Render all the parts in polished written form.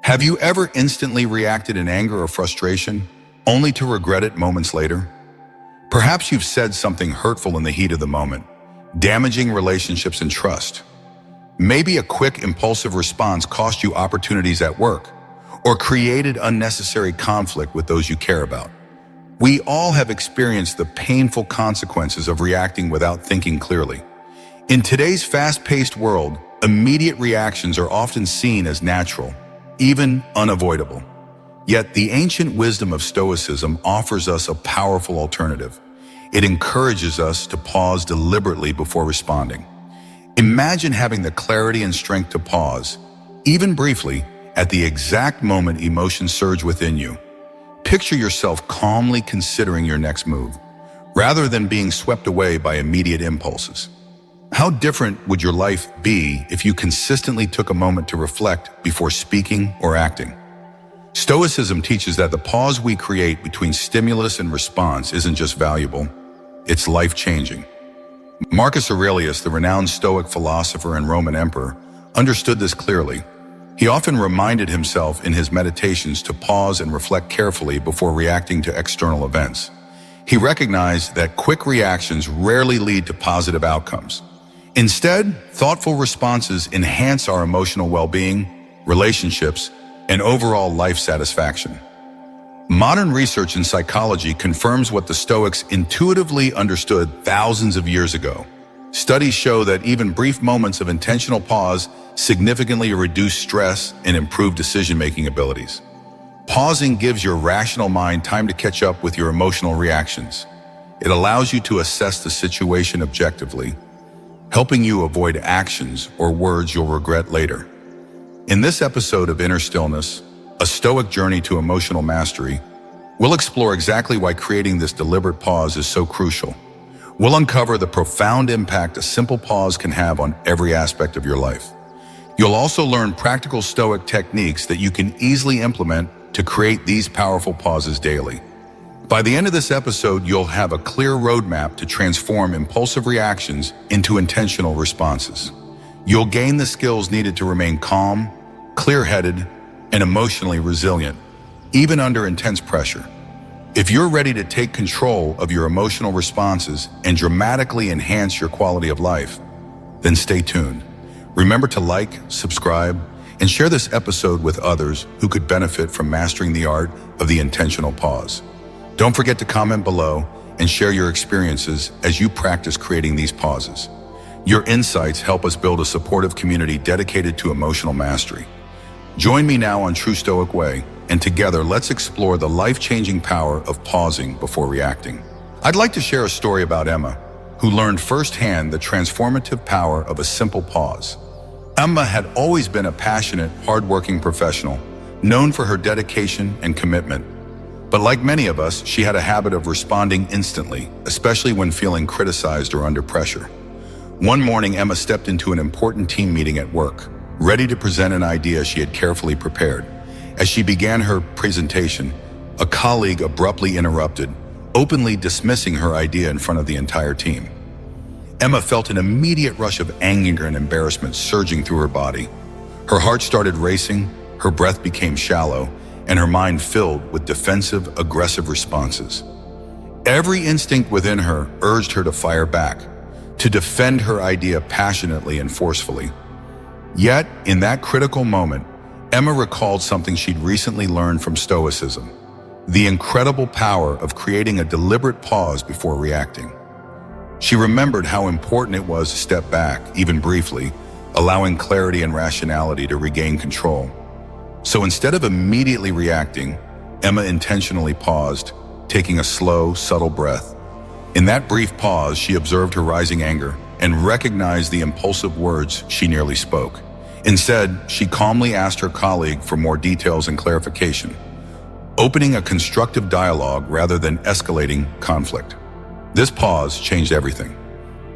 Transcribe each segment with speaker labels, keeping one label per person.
Speaker 1: Have you ever instantly reacted in anger or frustration, only to regret it moments later? Perhaps you've said something hurtful in the heat of the moment, damaging relationships and trust. Maybe a quick, impulsive response cost you opportunities at work, or created unnecessary conflict with those you care about. We all have experienced the painful consequences of reacting without thinking clearly. In today's fast-paced world, immediate reactions are often seen as natural, even unavoidable. Yet the ancient wisdom of Stoicism offers us a powerful alternative. It encourages us to pause deliberately before responding. Imagine having the clarity and strength to pause, even briefly, at the exact moment emotions surge within you. Picture yourself calmly considering your next move, rather than being swept away by immediate impulses. How different would your life be if you consistently took a moment to reflect before speaking or acting? Stoicism teaches that the pause we create between stimulus and response isn't just valuable, it's life-changing. Marcus Aurelius, the renowned Stoic philosopher and Roman emperor, understood this clearly. He often reminded himself in his meditations to pause and reflect carefully before reacting to external events. He recognized that quick reactions rarely lead to positive outcomes. Instead, thoughtful responses enhance our emotional well-being, relationships, and overall life satisfaction. Modern research in psychology confirms what the Stoics intuitively understood thousands of years ago. Studies show that even brief moments of intentional pause significantly reduce stress and improve decision-making abilities. Pausing gives your rational mind time to catch up with your emotional reactions. It allows you to assess the situation objectively, helping you avoid actions or words you'll regret later. In this episode of Inner Stillness, a Stoic journey to emotional mastery, we'll explore exactly why creating this deliberate pause is so crucial. We'll uncover the profound impact a simple pause can have on every aspect of your life. You'll also learn practical Stoic techniques that you can easily implement to create these powerful pauses daily. By the end of this episode, you'll have a clear roadmap to transform impulsive reactions into intentional responses. You'll gain the skills needed to remain calm, clear-headed, and emotionally resilient, even under intense pressure. If you're ready to take control of your emotional responses and dramatically enhance your quality of life, then stay tuned. Remember to like, subscribe, and share this episode with others who could benefit from mastering the art of the intentional pause. Don't forget to comment below and share your experiences as you practice creating these pauses. Your insights help us build a supportive community dedicated to emotional mastery. Join me now on True Stoic Way, and together let's explore the life-changing power of pausing before reacting. I'd like to share a story about Emma, who learned firsthand the transformative power of a simple pause. Emma had always been a passionate, hardworking professional, known for her dedication and commitment. But like many of us, she had a habit of responding instantly, especially when feeling criticized or under pressure. One morning, Emma stepped into an important team meeting at work, ready to present an idea she had carefully prepared. As she began her presentation, a colleague abruptly interrupted, openly dismissing her idea in front of the entire team. Emma felt an immediate rush of anger and embarrassment surging through her body. Her heart started racing, her breath became shallow, and her mind filled with defensive, aggressive responses. Every instinct within her urged her to fire back, to defend her idea passionately and forcefully. Yet, in that critical moment, Emma recalled something she'd recently learned from Stoicism: the incredible power of creating a deliberate pause before reacting. She remembered how important it was to step back, even briefly, allowing clarity and rationality to regain control. So instead of immediately reacting, Emma intentionally paused, taking a slow, subtle breath. In that brief pause, she observed her rising anger and recognized the impulsive words she nearly spoke. Instead, she calmly asked her colleague for more details and clarification, opening a constructive dialogue rather than escalating conflict. This pause changed everything.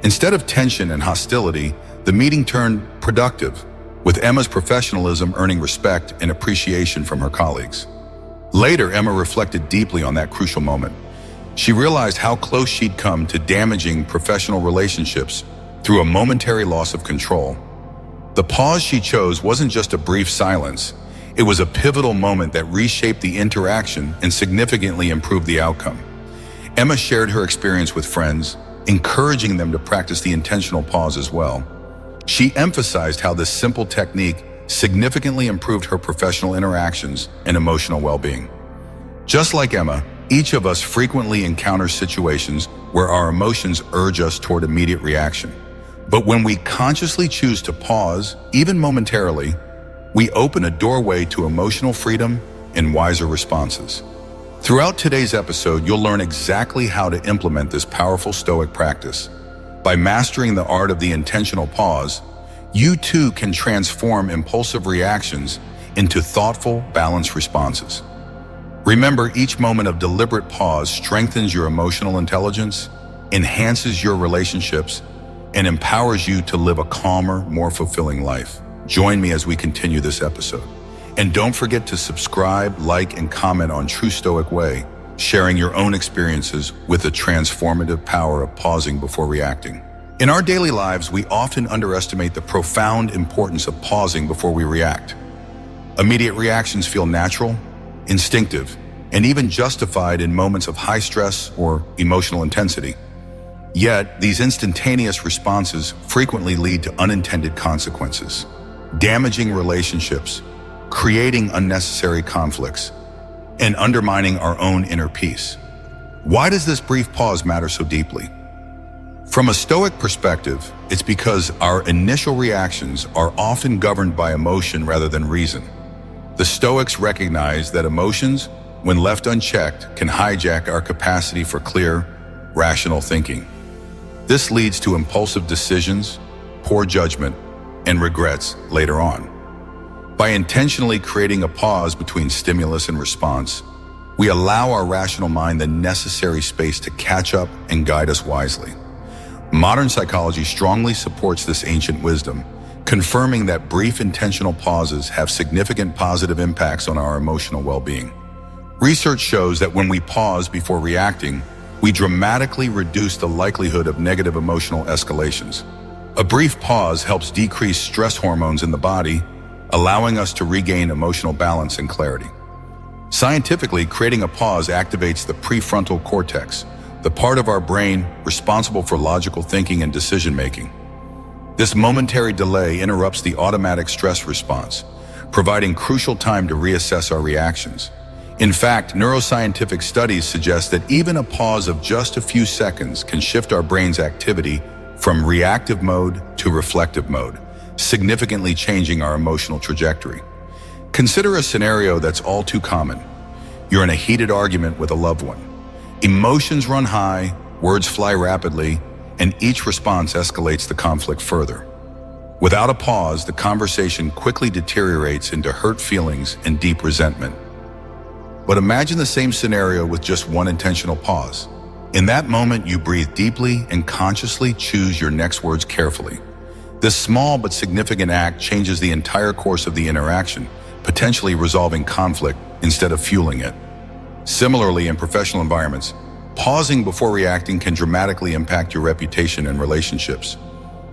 Speaker 1: Instead of tension and hostility, the meeting turned productive, with Emma's professionalism earning respect and appreciation from her colleagues. Later, Emma reflected deeply on that crucial moment. She realized how close she'd come to damaging professional relationships through a momentary loss of control. The pause she chose wasn't just a brief silence, It was a pivotal moment that reshaped the interaction and significantly improved the outcome. Emma shared her experience with friends, encouraging them to practice the intentional pause as well. She emphasized how this simple technique significantly improved her professional interactions and emotional well-being. Just like Emma, each of us frequently encounters situations where our emotions urge us toward immediate reaction. But when we consciously choose to pause, even momentarily, we open a doorway to emotional freedom and wiser responses. Throughout today's episode, you'll learn exactly how to implement this powerful Stoic practice. By mastering the art of the intentional pause, you too can transform impulsive reactions into thoughtful, balanced responses. Remember, each moment of deliberate pause strengthens your emotional intelligence, enhances your relationships, and empowers you to live a calmer, more fulfilling life. Join me as we continue this episode. And don't forget to subscribe, like, and comment on True Stoic Way, sharing your own experiences with the transformative power of pausing before reacting. In our daily lives, we often underestimate the profound importance of pausing before we react. Immediate reactions feel natural, instinctive, and even justified in moments of high stress or emotional intensity. Yet, these instantaneous responses frequently lead to unintended consequences, damaging relationships, creating unnecessary conflicts, and undermining our own inner peace. Why does this brief pause matter so deeply? From a Stoic perspective, it's because our initial reactions are often governed by emotion rather than reason. The Stoics recognize that emotions, when left unchecked, can hijack our capacity for clear, rational thinking. This leads to impulsive decisions, poor judgment, and regrets later on. By intentionally creating a pause between stimulus and response, we allow our rational mind the necessary space to catch up and guide us wisely. Modern psychology strongly supports this ancient wisdom, confirming that brief intentional pauses have significant positive impacts on our emotional well-being. Research shows that when we pause before reacting, we dramatically reduce the likelihood of negative emotional escalations. A brief pause helps decrease stress hormones in the body, allowing us to regain emotional balance and clarity. Scientifically, creating a pause activates the prefrontal cortex, the part of our brain responsible for logical thinking and decision-making. This momentary delay interrupts the automatic stress response, providing crucial time to reassess our reactions. In fact, neuroscientific studies suggest that even a pause of just a few seconds can shift our brain's activity from reactive mode to reflective mode, significantly changing our emotional trajectory. Consider a scenario that's all too common. You're in a heated argument with a loved one. Emotions run high, words fly rapidly, and each response escalates the conflict further. Without a pause, the conversation quickly deteriorates into hurt feelings and deep resentment. But imagine the same scenario with just one intentional pause. In that moment, you breathe deeply and consciously choose your next words carefully. This small but significant act changes the entire course of the interaction, potentially resolving conflict instead of fueling it. Similarly, in professional environments, pausing before reacting can dramatically impact your reputation and relationships.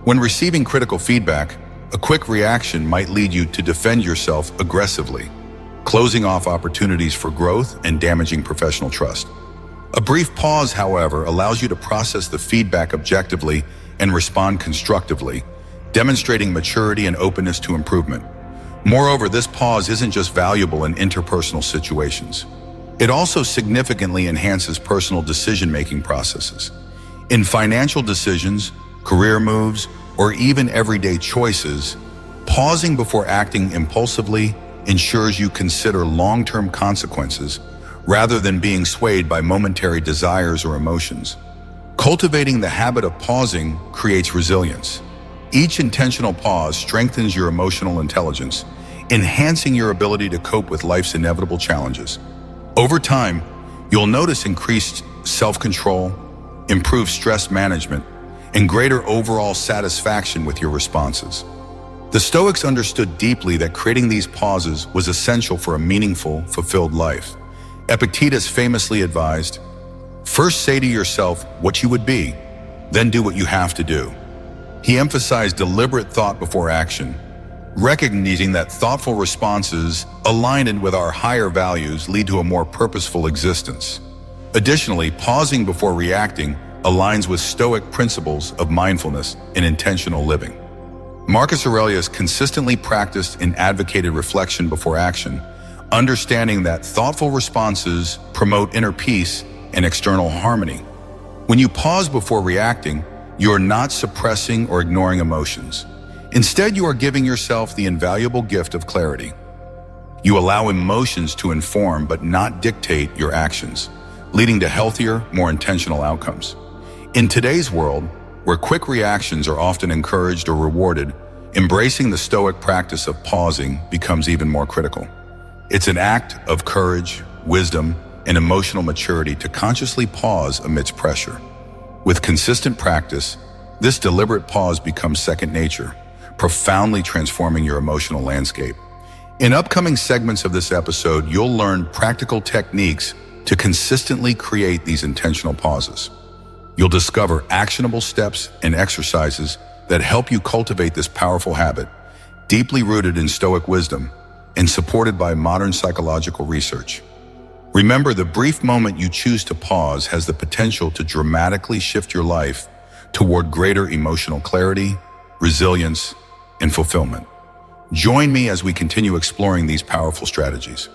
Speaker 1: When receiving critical feedback, a quick reaction might lead you to defend yourself aggressively, closing off opportunities for growth and damaging professional trust. A brief pause, however, allows you to process the feedback objectively and respond constructively, demonstrating maturity and openness to improvement. Moreover, this pause isn't just valuable in interpersonal situations. It also significantly enhances personal decision-making processes. In financial decisions, career moves, or even everyday choices, pausing before acting impulsively ensures you consider long-term consequences rather than being swayed by momentary desires or emotions. Cultivating the habit of pausing creates resilience. Each intentional pause strengthens your emotional intelligence, enhancing your ability to cope with life's inevitable challenges. Over time, you'll notice increased self-control, improved stress management, and greater overall satisfaction with your responses. The Stoics understood deeply that creating these pauses was essential for a meaningful, fulfilled life. Epictetus famously advised, "First say to yourself what you would be, then do what you have to do." He emphasized deliberate thought before action, recognizing that thoughtful responses aligned with our higher values lead to a more purposeful existence. Additionally, pausing before reacting aligns with Stoic principles of mindfulness and intentional living. Marcus Aurelius consistently practiced and advocated reflection before action, understanding that thoughtful responses promote inner peace and external harmony. When you pause before reacting, you are not suppressing or ignoring emotions. Instead, you are giving yourself the invaluable gift of clarity. You allow emotions to inform but not dictate your actions, leading to healthier, more intentional outcomes. In today's world, where quick reactions are often encouraged or rewarded, embracing the Stoic practice of pausing becomes even more critical. It's an act of courage, wisdom, and emotional maturity to consciously pause amidst pressure. With consistent practice, this deliberate pause becomes second nature, profoundly transforming your emotional landscape. In upcoming segments of this episode, you'll learn practical techniques to consistently create these intentional pauses. You'll discover actionable steps and exercises that help you cultivate this powerful habit, deeply rooted in Stoic wisdom and supported by modern psychological research. Remember, the brief moment you choose to pause has the potential to dramatically shift your life toward greater emotional clarity, resilience, and fulfillment. Join me as we continue exploring these powerful strategies.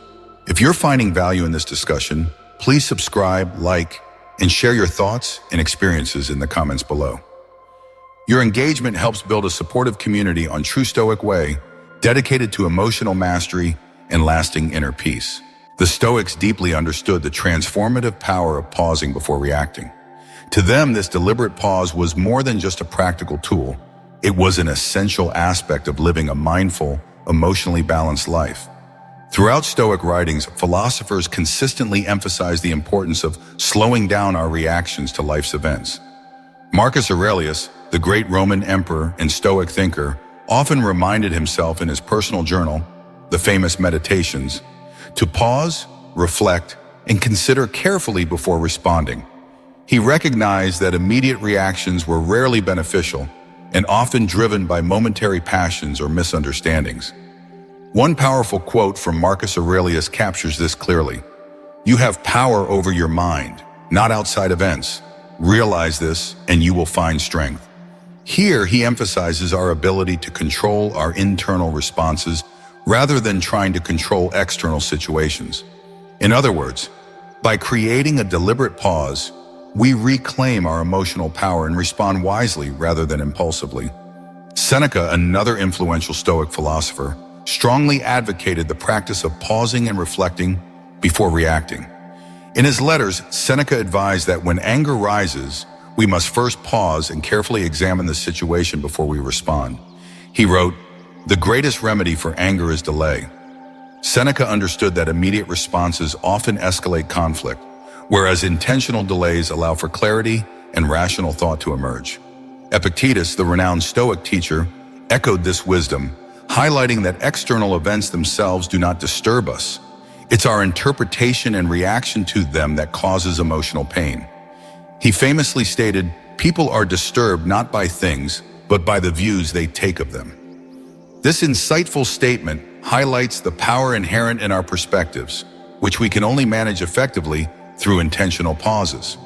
Speaker 1: If you're finding value in this discussion, please subscribe, like, and share your thoughts and experiences in the comments below. Your engagement helps build a supportive community on True Stoic Way, dedicated to emotional mastery and lasting inner peace. The Stoics deeply understood the transformative power of pausing before reacting. To them, this deliberate pause was more than just a practical tool. It was an essential aspect of living a mindful, emotionally balanced life. Throughout Stoic writings, philosophers consistently emphasized the importance of slowing down our reactions to life's events. Marcus Aurelius, the great Roman emperor and Stoic thinker, often reminded himself in his personal journal, the famous Meditations, to pause, reflect, and consider carefully before responding. He recognized that immediate reactions were rarely beneficial and often driven by momentary passions or misunderstandings. One powerful quote from Marcus Aurelius captures this clearly. "You have power over your mind, not outside events. Realize this, and you will find strength." Here, he emphasizes our ability to control our internal responses rather than trying to control external situations. In other words, by creating a deliberate pause, we reclaim our emotional power and respond wisely rather than impulsively. Seneca, another influential Stoic philosopher, strongly advocated the practice of pausing and reflecting before reacting. In his letters, Seneca advised that when anger rises, we must first pause and carefully examine the situation before we respond. He wrote, "The greatest remedy for anger is delay." Seneca understood that immediate responses often escalate conflict, whereas intentional delays allow for clarity and rational thought to emerge. Epictetus, the renowned Stoic teacher, echoed this wisdom, highlighting that external events themselves do not disturb us. It's our interpretation and reaction to them that causes emotional pain. He famously stated, "People are disturbed not by things, but by the views they take of them." This insightful statement highlights the power inherent in our perspectives, which we can only manage effectively through intentional pauses.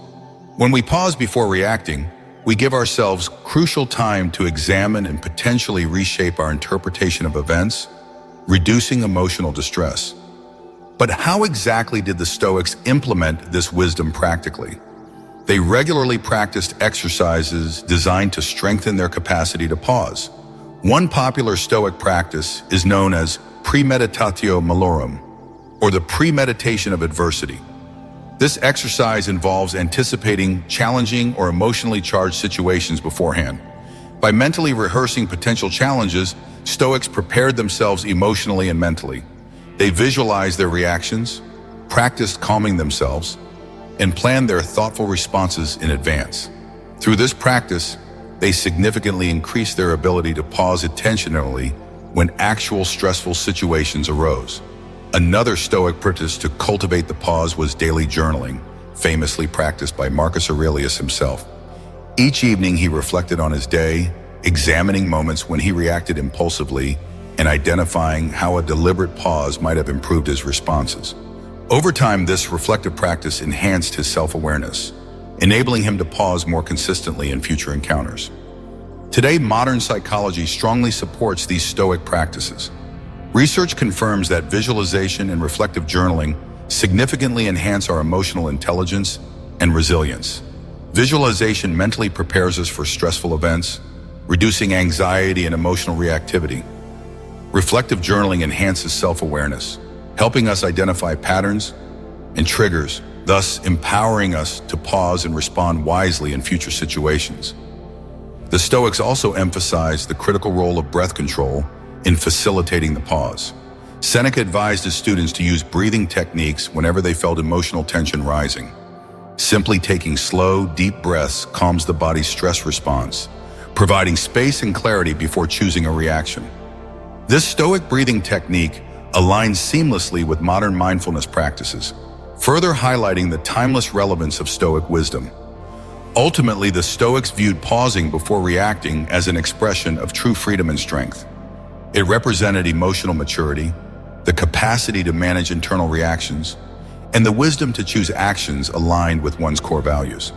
Speaker 1: When we pause before reacting, we give ourselves crucial time to examine and potentially reshape our interpretation of events, reducing emotional distress. But how exactly did the Stoics implement this wisdom practically? They regularly practiced exercises designed to strengthen their capacity to pause. One popular Stoic practice is known as premeditatio malorum, or the premeditation of adversity. This exercise involves anticipating challenging or emotionally charged situations beforehand. By mentally rehearsing potential challenges, Stoics prepared themselves emotionally and mentally. They visualized their reactions, practiced calming themselves, and planned their thoughtful responses in advance. Through this practice, they significantly increased their ability to pause intentionally when actual stressful situations arose. Another Stoic practice to cultivate the pause was daily journaling, famously practiced by Marcus Aurelius himself. Each evening he reflected on his day, examining moments when he reacted impulsively and identifying how a deliberate pause might have improved his responses. Over time, this reflective practice enhanced his self-awareness, enabling him to pause more consistently in future encounters. Today, modern psychology strongly supports these Stoic practices. Research confirms that visualization and reflective journaling significantly enhance our emotional intelligence and resilience. Visualization mentally prepares us for stressful events, reducing anxiety and emotional reactivity. Reflective journaling enhances self-awareness, helping us identify patterns and triggers, thus empowering us to pause and respond wisely in future situations. The Stoics also emphasize the critical role of breath control in facilitating the pause. Seneca advised his students to use breathing techniques whenever they felt emotional tension rising. Simply taking slow, deep breaths calms the body's stress response, providing space and clarity before choosing a reaction. This Stoic breathing technique aligns seamlessly with modern mindfulness practices, further highlighting the timeless relevance of Stoic wisdom. Ultimately, the Stoics viewed pausing before reacting as an expression of true freedom and strength. It represented emotional maturity, the capacity to manage internal reactions, and the wisdom to choose actions aligned with one's core values.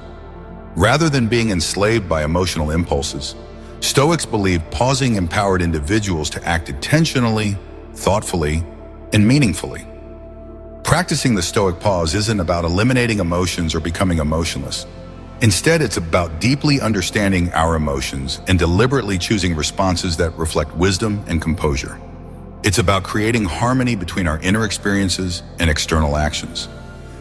Speaker 1: Rather than being enslaved by emotional impulses, Stoics believed pausing empowered individuals to act intentionally, thoughtfully, and meaningfully. Practicing the Stoic pause isn't about eliminating emotions or becoming emotionless. Instead, it's about deeply understanding our emotions and deliberately choosing responses that reflect wisdom and composure. It's about creating harmony between our inner experiences and external actions.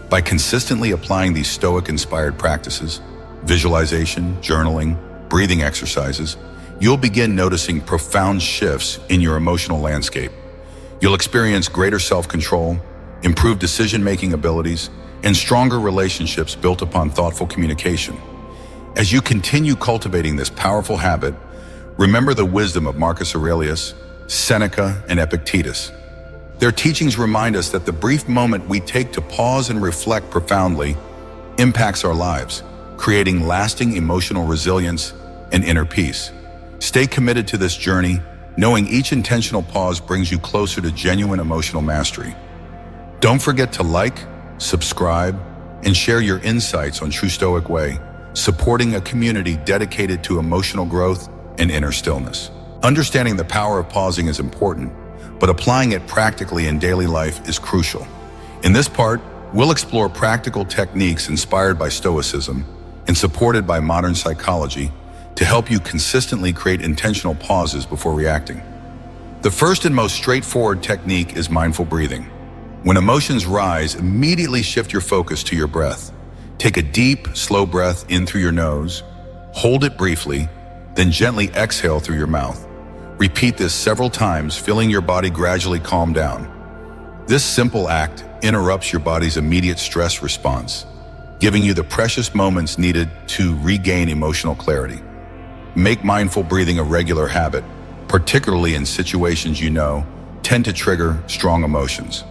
Speaker 1: By consistently applying these Stoic-inspired practices, visualization, journaling, breathing exercises, you'll begin noticing profound shifts in your emotional landscape. You'll experience greater self-control, improved decision-making abilities, and stronger relationships built upon thoughtful communication. As you continue cultivating this powerful habit, remember the wisdom of Marcus Aurelius, Seneca, and Epictetus. Their teachings remind us that the brief moment we take to pause and reflect profoundly impacts our lives, creating lasting emotional resilience and inner peace. Stay committed to this journey, knowing each intentional pause brings you closer to genuine emotional mastery. Don't forget to like, subscribe, and share your insights on True Stoic Way, supporting a community dedicated to emotional growth and inner stillness. Understanding the power of pausing is important, but applying it practically in daily life is crucial. In this part, we'll explore practical techniques inspired by Stoicism and supported by modern psychology to help you consistently create intentional pauses before reacting. The first and most straightforward technique is mindful breathing. When emotions rise, immediately shift your focus to your breath. Take a deep, slow breath in through your nose, hold it briefly, then gently exhale through your mouth. Repeat this several times, feeling your body gradually calm down. This simple act interrupts your body's immediate stress response, giving you the precious moments needed to regain emotional clarity. Make mindful breathing a regular habit, particularly in situations you know tend to trigger strong emotions.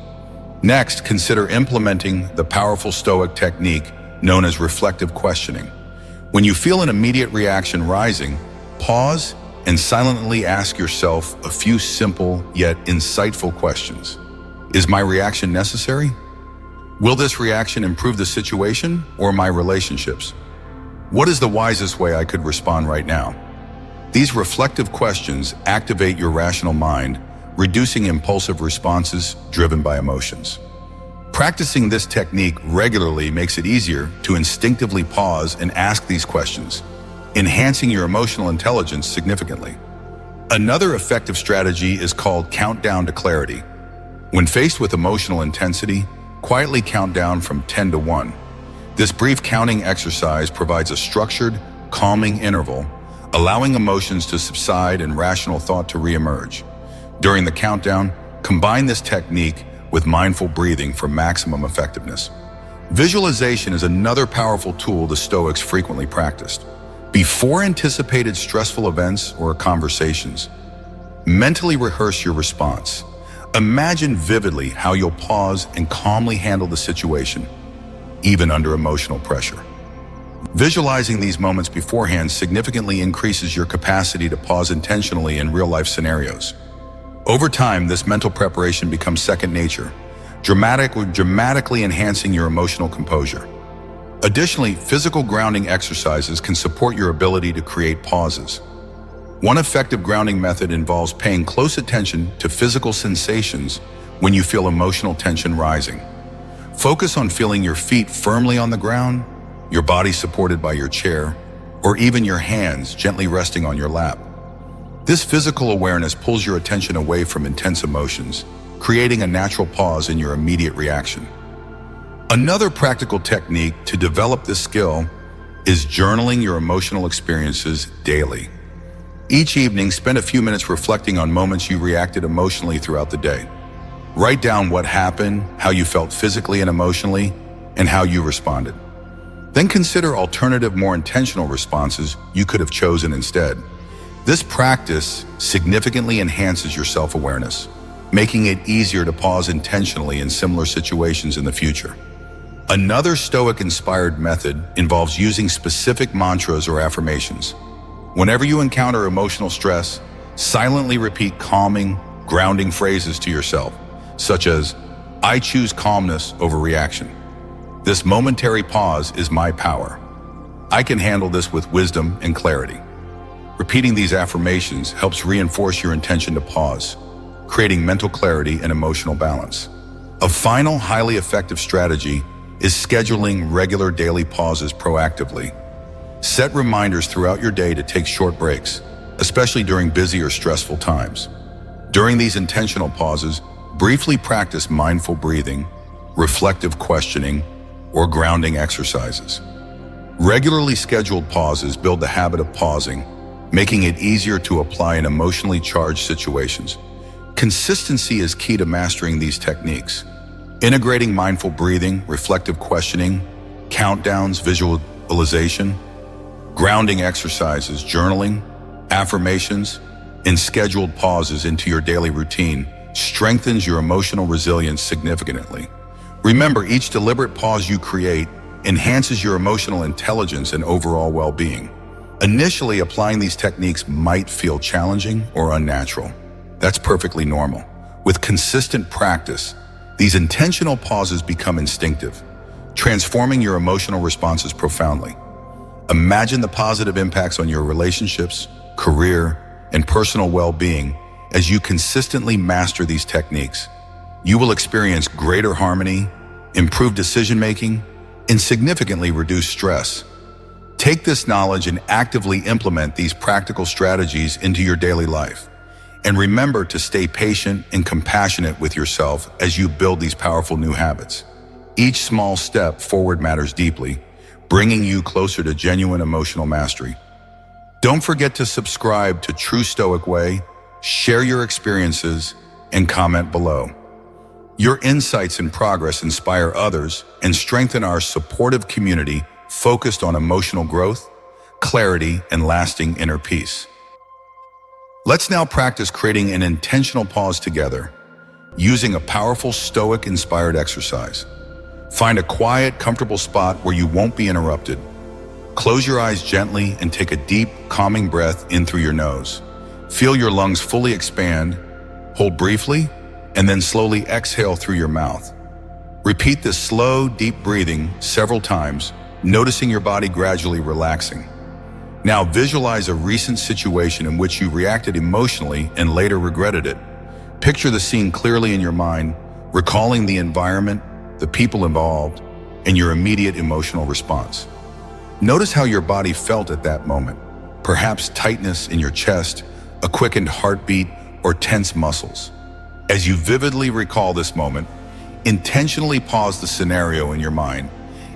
Speaker 1: Next, consider implementing the powerful Stoic technique known as reflective questioning. When you feel an immediate reaction rising, pause and silently ask yourself a few simple yet insightful questions. Is my reaction necessary? Will this reaction improve the situation or my relationships? What is the wisest way I could respond right now? These reflective questions activate your rational mind, reducing impulsive responses driven by emotions. Practicing this technique regularly makes it easier to instinctively pause and ask these questions, enhancing your emotional intelligence significantly. Another effective strategy is called countdown to clarity. When faced with emotional intensity, quietly count down from 10 to 1. This brief counting exercise provides a structured, calming interval, allowing emotions to subside and rational thought to reemerge. During the countdown, combine this technique with mindful breathing for maximum effectiveness. Visualization is another powerful tool the Stoics frequently practiced. Before anticipated stressful events or conversations, mentally rehearse your response. Imagine vividly how you'll pause and calmly handle the situation, even under emotional pressure. Visualizing these moments beforehand significantly increases your capacity to pause intentionally in real-life scenarios. Over time, this mental preparation becomes second nature, dramatically enhancing your emotional composure. Additionally, physical grounding exercises can support your ability to create pauses. One effective grounding method involves paying close attention to physical sensations when you feel emotional tension rising. Focus on feeling your feet firmly on the ground, your body supported by your chair, or even your hands gently resting on your lap. This physical awareness pulls your attention away from intense emotions, creating a natural pause in your immediate reaction. Another practical technique to develop this skill is journaling your emotional experiences daily. Each evening, spend a few minutes reflecting on moments you reacted emotionally throughout the day. Write down what happened, how you felt physically and emotionally, and how you responded. Then consider alternative, more intentional responses you could have chosen instead. This practice significantly enhances your self-awareness, making it easier to pause intentionally in similar situations in the future. Another Stoic-inspired method involves using specific mantras or affirmations. Whenever you encounter emotional stress, silently repeat calming, grounding phrases to yourself, such as, "I choose calmness over reaction. This momentary pause is my power. I can handle this with wisdom and clarity." Repeating these affirmations helps reinforce your intention to pause, creating mental clarity and emotional balance. A final, highly effective strategy is scheduling regular daily pauses proactively. Set reminders throughout your day to take short breaks, especially during busy or stressful times. During these intentional pauses, briefly practice mindful breathing, reflective questioning, or grounding exercises. Regularly scheduled pauses build the habit of pausing, making it easier to apply in emotionally charged situations. Consistency is key to mastering these techniques. Integrating mindful breathing, reflective questioning, countdowns, visualization, grounding exercises, journaling, affirmations, and scheduled pauses into your daily routine strengthens your emotional resilience significantly. Remember, each deliberate pause you create enhances your emotional intelligence and overall well-being. Initially, applying these techniques might feel challenging or unnatural. That's perfectly normal. With consistent practice, these intentional pauses become instinctive, transforming your emotional responses profoundly. Imagine the positive impacts on your relationships, career, and personal well-being as you consistently master these techniques. You will experience greater harmony, improved decision-making, and significantly reduced stress. Take this knowledge and actively implement these practical strategies into your daily life. And remember to stay patient and compassionate with yourself as you build these powerful new habits. Each small step forward matters deeply, bringing you closer to genuine emotional mastery. Don't forget to subscribe to True Stoic Way, share your experiences, and comment below. Your insights and progress inspire others and strengthen our supportive community focused on emotional growth, clarity, and lasting inner peace. Let's now practice creating an intentional pause together, using a powerful Stoic-inspired exercise. Find a quiet, comfortable spot where you won't be interrupted. Close your eyes gently and take a deep, calming breath in through your nose. Feel your lungs fully expand, hold briefly, and then slowly exhale through your mouth. Repeat this slow, deep breathing several times, noticing your body gradually relaxing. Now visualize a recent situation in which you reacted emotionally and later regretted it. Picture the scene clearly in your mind, recalling the environment, the people involved, and your immediate emotional response. Notice how your body felt at that moment, perhaps tightness in your chest, a quickened heartbeat, or tense muscles. As you vividly recall this moment, intentionally pause the scenario in your mind,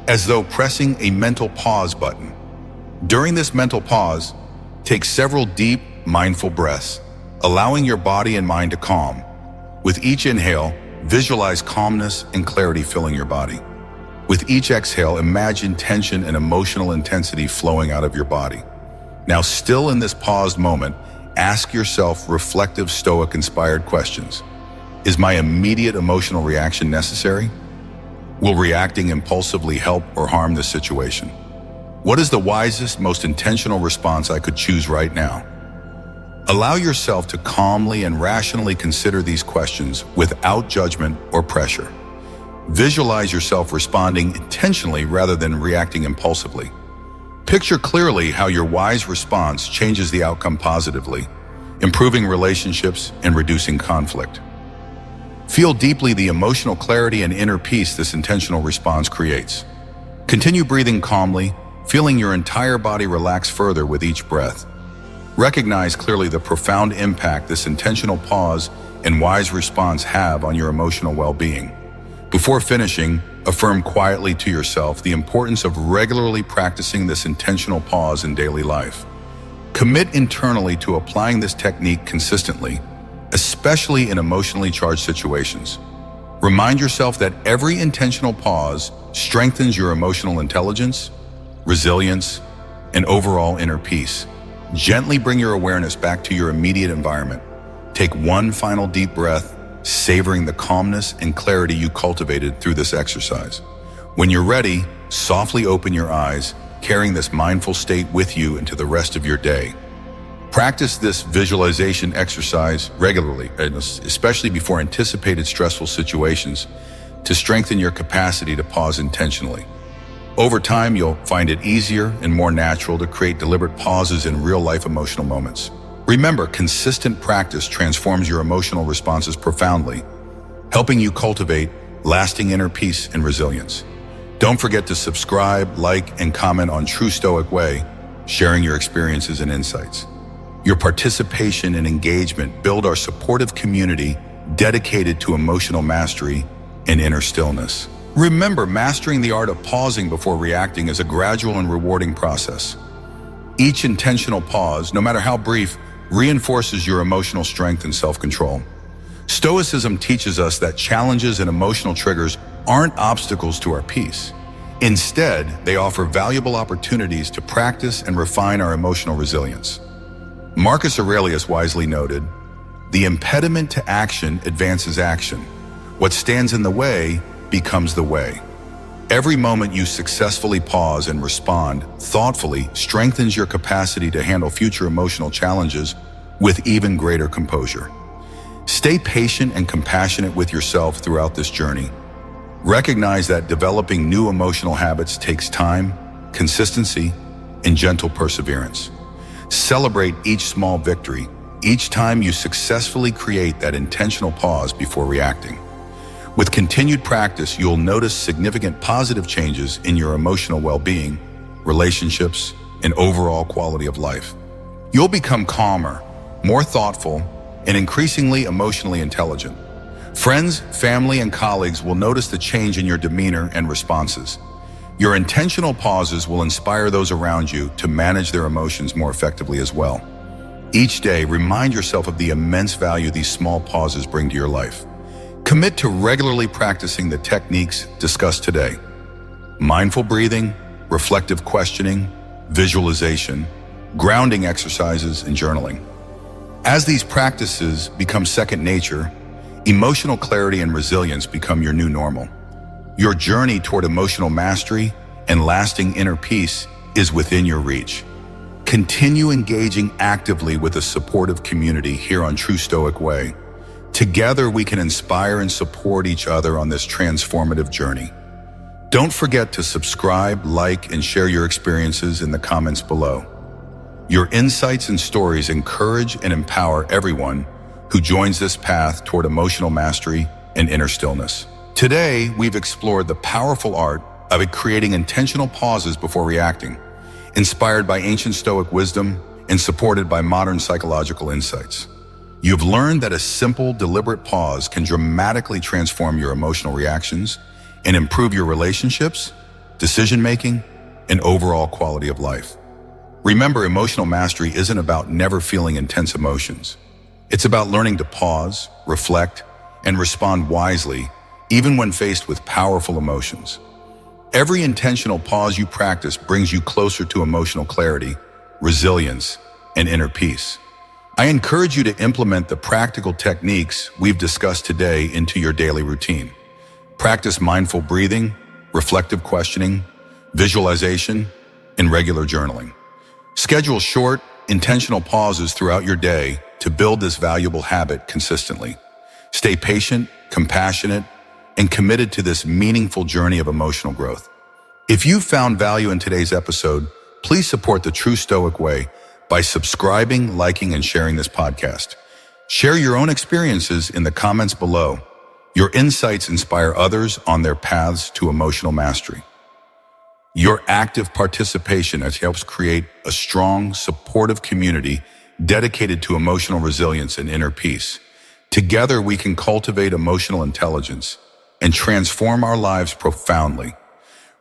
Speaker 1: as though pressing a mental pause button. During this mental pause, take several deep, mindful breaths, allowing your body and mind to calm. With each inhale, visualize calmness and clarity filling your body. With each exhale, imagine tension and emotional intensity flowing out of your body. Now, still in this paused moment, ask yourself reflective Stoic-inspired questions. Is my immediate emotional reaction necessary? Will reacting impulsively help or harm the situation? What is the wisest, most intentional response I could choose right now? Allow yourself to calmly and rationally consider these questions without judgment or pressure. Visualize yourself responding intentionally rather than reacting impulsively. Picture clearly how your wise response changes the outcome positively, improving relationships and reducing conflict. Feel deeply the emotional clarity and inner peace this intentional response creates. Continue breathing calmly, feeling your entire body relax further with each breath. Recognize clearly the profound impact this intentional pause and wise response have on your emotional well-being. Before finishing, affirm quietly to yourself the importance of regularly practicing this intentional pause in daily life. Commit internally to applying this technique consistently, especially in emotionally charged situations. Remind yourself that every intentional pause strengthens your emotional intelligence, resilience, and overall inner peace. Gently bring your awareness back to your immediate environment. Take one final deep breath, savoring the calmness and clarity you cultivated through this exercise. When you're ready, softly open your eyes, carrying this mindful state with you into the rest of your day. Practice this visualization exercise regularly, especially before anticipated stressful situations, to strengthen your capacity to pause intentionally. Over time, you'll find it easier and more natural to create deliberate pauses in real-life emotional moments. Remember, consistent practice transforms your emotional responses profoundly, helping you cultivate lasting inner peace and resilience. Don't forget to subscribe, like, and comment on True Stoic Way, sharing your experiences and insights. Your participation and engagement build our supportive community dedicated to emotional mastery and inner stillness. Remember, mastering the art of pausing before reacting is a gradual and rewarding process. Each intentional pause, no matter how brief, reinforces your emotional strength and self-control. Stoicism teaches us that challenges and emotional triggers aren't obstacles to our peace. Instead, they offer valuable opportunities to practice and refine our emotional resilience. Marcus Aurelius wisely noted, "The impediment to action advances action. What stands in the way becomes the way." Every moment you successfully pause and respond thoughtfully strengthens your capacity to handle future emotional challenges with even greater composure. Stay patient and compassionate with yourself throughout this journey. Recognize that developing new emotional habits takes time, consistency, and gentle perseverance. Celebrate each small victory, each time you successfully create that intentional pause before reacting. With continued practice, you'll notice significant positive changes in your emotional well-being, relationships, and overall quality of life. You'll become calmer, more thoughtful, and increasingly emotionally intelligent. Friends, family, and colleagues will notice the change in your demeanor and responses. Your intentional pauses will inspire those around you to manage their emotions more effectively as well. Each day, remind yourself of the immense value these small pauses bring to your life. Commit to regularly practicing the techniques discussed today: mindful breathing, reflective questioning, visualization, grounding exercises, and journaling. As these practices become second nature, emotional clarity and resilience become your new normal. Your journey toward emotional mastery and lasting inner peace is within your reach. Continue engaging actively with a supportive community here on True Stoic Way. Together, we can inspire and support each other on this transformative journey. Don't forget to subscribe, like, and share your experiences in the comments below. Your insights and stories encourage and empower everyone who joins this path toward emotional mastery and inner stillness. Today, we've explored the powerful art of creating intentional pauses before reacting, inspired by ancient Stoic wisdom and supported by modern psychological insights. You've learned that a simple, deliberate pause can dramatically transform your emotional reactions and improve your relationships, decision-making, and overall quality of life. Remember, emotional mastery isn't about never feeling intense emotions. It's about learning to pause, reflect, and respond wisely, even when faced with powerful emotions. Every intentional pause you practice brings you closer to emotional clarity, resilience, and inner peace. I encourage you to implement the practical techniques we've discussed today into your daily routine. Practice mindful breathing, reflective questioning, visualization, and regular journaling. Schedule short, intentional pauses throughout your day to build this valuable habit consistently. Stay patient, compassionate, and committed to this meaningful journey of emotional growth. If you found value in today's episode, please support the True Stoic Way by subscribing, liking, and sharing this podcast. Share your own experiences in the comments below. Your insights inspire others on their paths to emotional mastery. Your active participation helps create a strong, supportive community dedicated to emotional resilience and inner peace. Together, we can cultivate emotional intelligence and transform our lives profoundly.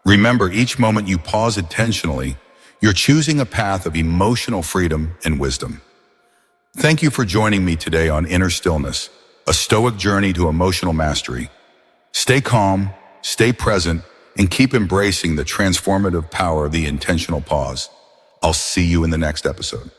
Speaker 1: Remember, each moment you pause intentionally, you're choosing a path of emotional freedom and wisdom. Thank you for joining me today on Inner Stillness, a Stoic journey to emotional mastery. Stay calm, stay present, and keep embracing the transformative power of the intentional pause. I'll see you in the next episode.